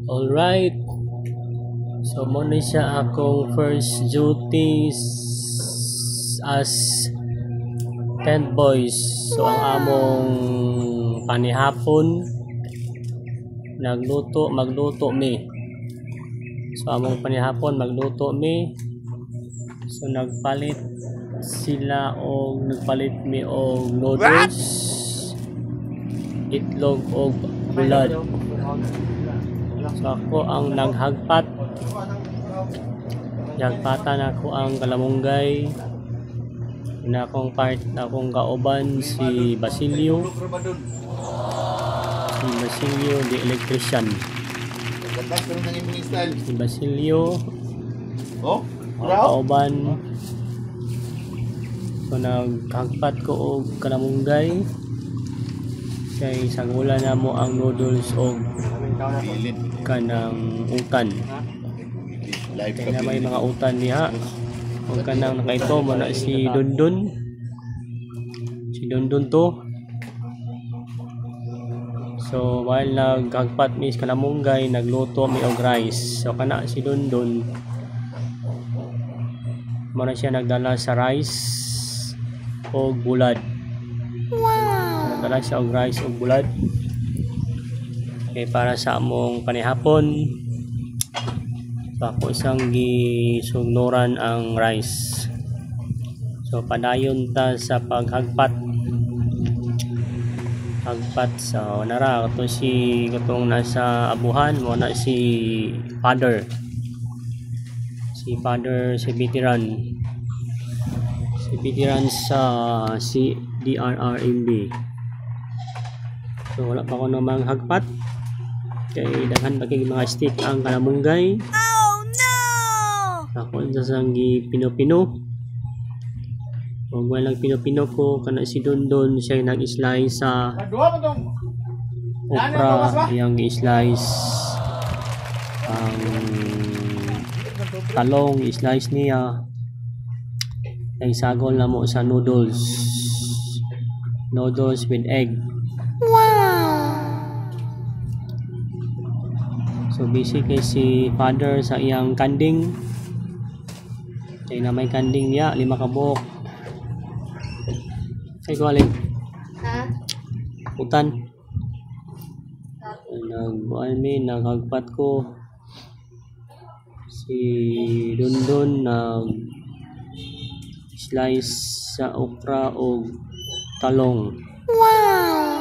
Alright. So muna siya akong first duties as tent boys. So ang among panihapon magluto mi. So among panihapon magluto mi. So nagpalit mi og noodles, itlog og bulad. So ako ang naghagpat. Hagpatan ako ang kalamunggay. Na akong part na akong kauban si Basilio. Si Basilio the electrician. Si Basilio. Ang kauban. So naghagpat ko og kalamunggay. Kay sagula na mo ang noodles og kanang utan. Kaya may mga utan niya. Huwag ka nang nakaito mo na si Dundun. Si Dundun to. So while naghagpat mi sa kalamunggay, nagluto mi og rice. So kana si Dundun. Muna siya nagdala sa rice og bulad. Wow! Nagdala siya og rice og bulad. Okay, para sa among panihapon. So ako isang gisugnuran ang rice. So padayon ta sa paghagpat. So nara ito si katong nasa abuhan mo na si father. Si veteran. Si veteran sa DRRMB. So wala pa ko namang hagpat. Kay daghan pa kay mga stick ang kalamunggay. Ako sa sanggi pino-pino. Kung walang pino-pino ko, kana si Dundon siya nag-slice sa okra, yung i-slice ang talong, i-slice niya. Ay sagol na mo sa noodles with egg. Wow! So busy kay si father sa iyang kanding. Kaya na may kanding niya, 5 ka buhok. Ay ko alin? Utan. Naghagpat ko. Si Dundun slice sa okra o talong. Wow!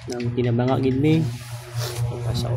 Nang pinabanga gid mi. Sa